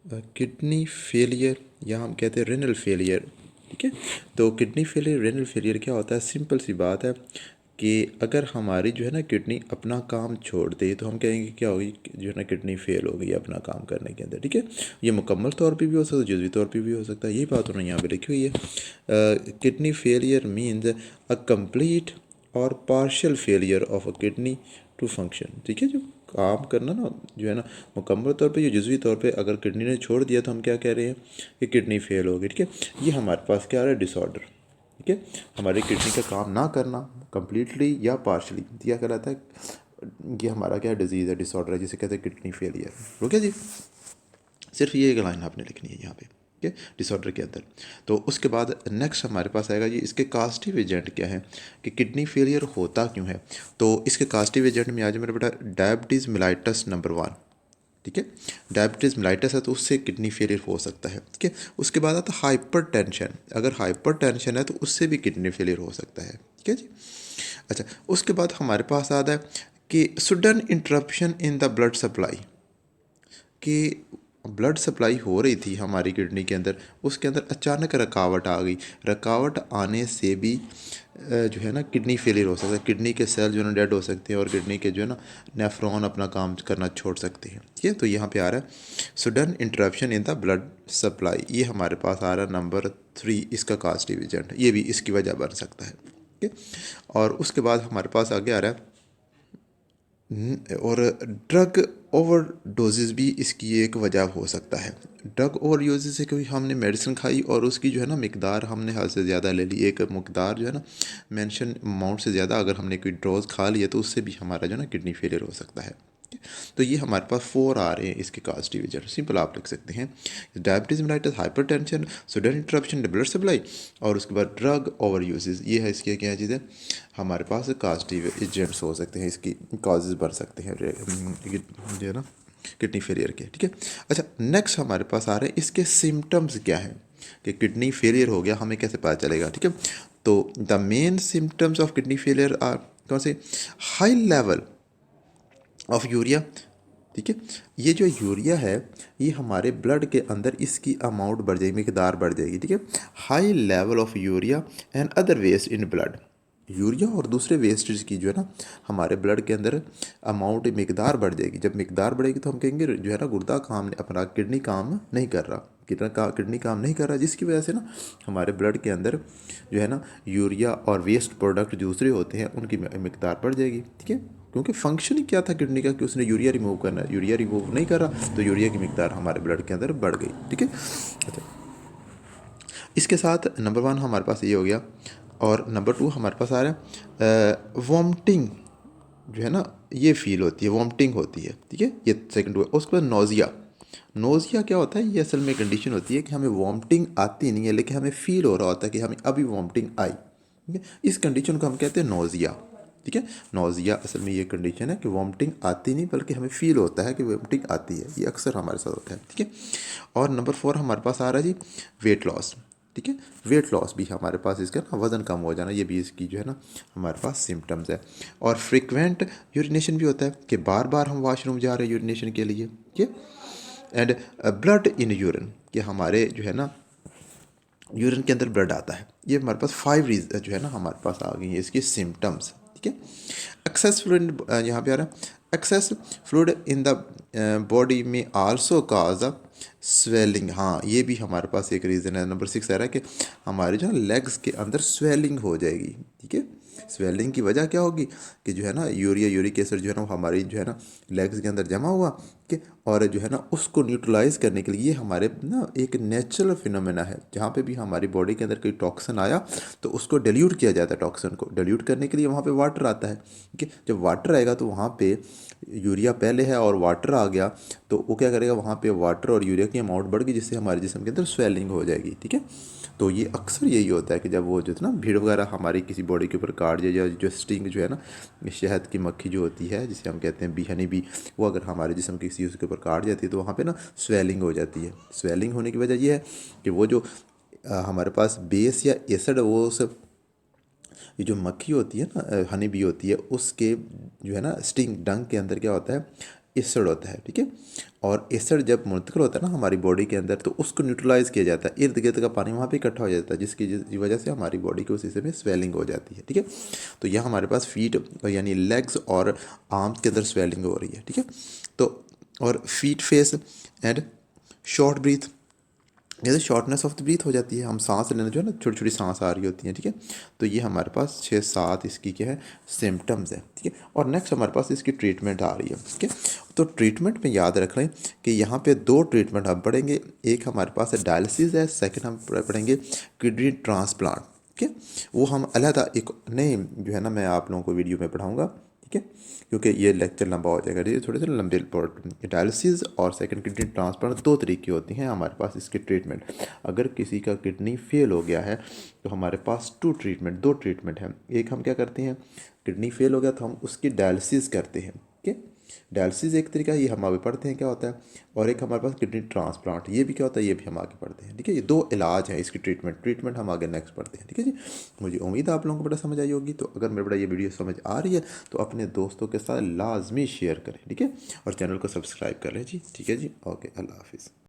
Kidney failure या हम कहते हैं रेनल फेलियर। ठीक है, तो किडनी फेलियर रेनल फेलियर क्या होता है? सिंपल सी बात है कि अगर हमारी जो है ना किडनी अपना काम छोड़ दे तो हम कहेंगे क्या होगी, जो है ना किडनी फेल हो गई अपना काम करने के अंदर। ठीक है, ये मुकम्मल तौर पे भी हो सकता है, जुज़वी तौर पे भी हो सकता है। यही बात उन्होंने यहाँ पे लिखी हुई है। Kidney failure means a complete और partial failure of a kidney to function. ठीक है, जो काम करना ना जो है ना मुकम्मल तौर पे या जुज़वी तौर पे अगर किडनी ने छोड़ दिया तो हम क्या कह रहे हैं कि किडनी फेल हो गई। ठीक है, ये हमारे पास क्या आ रहा है? डिसऑर्डर। ठीक है, हमारी किडनी का काम ना करना कम्प्लीटली या पार्शली, यह कहलाता है, ये हमारा क्या डिजीज़ है, डिसऑर्डर है, जिसे कहते हैं किडनी फेलियर। ओके जी, सिर्फ ये एक लाइन आपने लिखनी है यहाँ पे, ठीक है, डिसऑर्डर के अंदर। तो उसके बाद नेक्स्ट हमारे पास आएगा जी इसके कास्टिव एजेंट क्या है, कि किडनी फेलियर होता क्यों है। तो इसके कास्टिव एजेंट में आज मेरा बेटा डायबिटीज़ मिलाइटस नंबर 1। ठीक है, डायबिटीज़ मिलाइटस है तो उससे किडनी फेलियर हो सकता है। ठीक है, उसके बाद आता है हाइपर टेंशन। अगर हाइपर टेंशन है तो उससे भी किडनी फेलियर हो सकता है। ठीक है जी। अच्छा, उसके बाद हमारे पास आता है कि sudden interruption in the blood supply, कि ब्लड सप्लाई हो रही थी हमारी किडनी के अंदर, उसके अंदर अचानक रुकावट आ गई। रुकावट आने से भी जो है ना किडनी फेलियर हो सकता है। किडनी के सेल जो है ना डेड हो सकते हैं और किडनी के जो है ना नेफ्रॉन अपना काम करना छोड़ सकते हैं। ठीक है, तो यहाँ पे आ रहा है sudden interruption in the blood supply, ये हमारे पास आ रहा है नंबर 3, इसका कास्टिव एजेंट, ये भी इसकी वजह बन सकता है। ठीक है, और उसके बाद हमारे पास आगे आ रहा है और ड्रग ओवर डोजेज़ भी इसकी एक वजह हो सकता है। ड्रग ओवर यूजेज से कभी हमने मेडिसिन खाई और उसकी जो है ना मिकदार हमने हद से ज़्यादा ले ली, एक मकदार जो है ना मेंशन अमाउंट से ज़्यादा अगर हमने कोई डोज खा लिया तो उससे भी हमारा जो है ना किडनी फेलियर हो सकता है। तो ये हमारे पास 4 आ रहे हैं इसके कास्टिव एजेंट। सिंपल आप लिख सकते हैं diabetes mellitus, hypertension, sudden interruption in blood supply, और उसके बाद ड्रग ओवर यूजेज। ये है इसकी क्या चीज़ें हमारे पास कास्टिव एजेंट्स हो सकते हैं, इसकी काजेज़ बन सकते हैं जो है ना किडनी फेलियर के। ठीक है, अच्छा नेक्स्ट हमारे पास आ रहे हैं इसके सिम्टम्स क्या हैं, कि किडनी फेलियर हो गया हमें कैसे पता चलेगा। ठीक है, तो the main symptoms of kidney failure are कौन से? High level of urea. ठीक है, ये जो यूरिया है ये हमारे ब्लड के अंदर इसकी अमाउंट बढ़ जाएगी, मिकदार बढ़ जाएगी। ठीक है, high level of urea and other waste in blood. Urea और दूसरे वेस्टेज की जो है ना हमारे ब्लड के अंदर अमाउंट मिकदार बढ़ जाएगी। जब मिकदार बढ़ेगी तो हम कहेंगे जो है ना गुर्दा काम अपना किडनी काम नहीं कर रहा, किडनी काम नहीं कर रहा, जिसकी वजह से ना हमारे ब्लड के अंदर जो है ना यूरिया और वेस्ट प्रोडक्ट दूसरे होते हैं उनकी मिकदार बढ़ जाएगी। ठीक है, क्योंकि फंक्शन ही क्या था किडनी का कि उसने यूरिया रिमूव करना है, यूरिया रिमूव नहीं कर रहा तो यूरिया की मिकदार हमारे ब्लड के अंदर बढ़ गई। ठीक है, अच्छा इसके साथ नंबर 1 हमारे पास ये हो गया, और नंबर 2 हमारे पास आ रहा है वॉमिटिंग, जो है ना ये फील होती है, वॉमिटिंग होती है। ठीक है, ये सेकंड हुआ। उसके बाद नोज़िया। नोज़िया क्या होता है? ये असल में कंडीशन होती है कि हमें वॉमिटिंग आती नहीं है लेकिन हमें फील हो रहा होता है कि हमें अभी वॉमिटिंग आई। ठीक है, इस कंडीशन को हम कहते हैं नोज़िया। ठीक है, नोज़िया असल में ये कंडीशन है कि वॉमिटिंग आती नहीं बल्कि हमें फील होता है कि वॉमिटिंग आती है, ये अक्सर हमारे साथ होता है। ठीक है, और नंबर 4 हमारे पास आ रहा है जी वेट लॉस। ठीक है, वेट लॉस भी हमारे पास इसका ना वज़न कम हो जाना, ये भी इसकी जो है ना हमारे पास सिम्टम्स है। और फ्रिक्वेंट यूरिनेशन भी होता है कि बार बार हम वॉशरूम जा रहे हैं यूरिनेशन के लिए। ठीक है, एंड ब्लड इन यूरिन, कि हमारे जो है ना यूरिन के अंदर ब्लड आता है। ये हमारे पास 5 रीज जो है ना हमारे पास आ गई है इसकी सिम्टम्स। ठीक है, एक्सेस फ्लूइड यहाँ पे आ रहा है, access fluid in the body में आल्सो काज अ स्वेलिंग। हाँ, ये भी हमारे पास एक रीज़न है। नंबर 6 आ रहा है कि हमारे जो है लेग्स के अंदर स्वेलिंग हो जाएगी। ठीक है, स्वेलिंग की वजह क्या होगी कि जो है ना यूरिक एसिड जो है ना वो हमारी जो है ना लेग्स के अंदर जमा हुआ कि, और जो है ना उसको न्यूट्रलाइज करने के लिए हमारे ना एक नेचुरल फिनोमेना है, जहाँ पे भी हमारी बॉडी के अंदर कोई टॉक्सिन आया तो उसको डिल्यूट किया जाता है। टॉक्सिन को डिल्यूट करने के लिए वहाँ पे वाटर आता है। ठीक है, जब वाटर आएगा तो वहाँ पे यूरिया पहले है और वाटर आ गया तो वो क्या करेगा, वहाँ पे वाटर और यूरिया की अमाउंट बढ़ गई जिससे हमारे जिस्म के अंदर स्वेलिंग हो जाएगी। ठीक है, तो ये अक्सर यही होता है कि जब वो जो है ना भीड़ वगैरह हमारी किसी बॉडी के ऊपर काट जाए, या जो स्टिंग जो है ना शहद की मक्खी जो होती है जिसे हम कहते हैं बी हनी बी, वो अगर हमारे जिस्म की किसी उसके ऊपर काट जाती है तो वहाँ पे ना स्वेलिंग हो जाती है। स्वेलिंग होने की वजह ये है कि वो जो हमारे पास बेस या एसिड वो सब, ये जो मक्खी होती है ना हनी बी होती है उसके जो है ना स्टिंग डंक के अंदर क्या होता है एसिड होता है, ठीक है। और एसिड जब मुंतकिल होता है ना हमारी बॉडी के अंदर, तो उसको न्यूट्रलाइज किया जाता है, इर्द गिर्द का पानी वहाँ पे इकट्ठा हो जाता है, जिसकी वजह से हमारी बॉडी के उस हिस्से में स्वेलिंग हो जाती है, ठीक है। तो यह हमारे पास फीट यानी लेग्स और आर्म्स के अंदर स्वेलिंग हो रही है, ठीक है। तो और feet, face and short breath, जैसे शॉर्टनेस ऑफ द ब्रीथ हो जाती है, हम सांस लेना जो है ना, छोटी छोटी सांस आ रही होती हैं, ठीक है। तो ये हमारे पास 6-7 इसकी क्या है सिम्टम्स है, ठीक है। और नेक्स्ट हमारे पास इसकी ट्रीटमेंट आ रही है, ठीक है। तो ट्रीटमेंट में याद रख लें कि यहाँ पे 2 ट्रीटमेंट हम पढ़ेंगे। एक हमारे पास डायलिसिस है, सेकंड हम पढ़ेंगे किडनी ट्रांसप्लांट, ठीक है। वो हम अलहदा एक नए जो है ना मैं आप लोगों को वीडियो में पढ़ाऊँगा, ठीक है, क्योंकि ये लेक्चर लंबा हो जाएगा, ये थोड़े से लंबे डायलिसिस और सेकंड किडनी ट्रांसप्लांट 2 तरीके होती हैं हमारे पास इसकी ट्रीटमेंट। अगर किसी का किडनी फेल हो गया है तो हमारे पास 2 ट्रीटमेंट हैं। एक हम क्या करते हैं, किडनी फेल हो गया तो हम उसकी डायलिसिस करते हैं, ठीक है। डायलिसिस एक तरीका है, ये हम आगे पढ़ते हैं क्या होता है। और एक हमारे पास किडनी ट्रांसप्लांट, ये भी क्या होता है, ये भी हम आगे पढ़ते हैं, ठीक है। ये 2 इलाज हैं इसकी, ट्रीटमेंट हम आगे नेक्स्ट पढ़ते हैं, ठीक है जी। मुझे उम्मीद है आप लोगों को बड़ा समझ आई होगी। तो अगर मेरे बड़ा ये वीडियो समझ आ रही है तो अपने दोस्तों के साथ लाजमी शेयर करें, ठीक है। और चैनल को सब्सक्राइब कर लें जी, ठीक है जी। ओके, अल्लाह हाफिज़।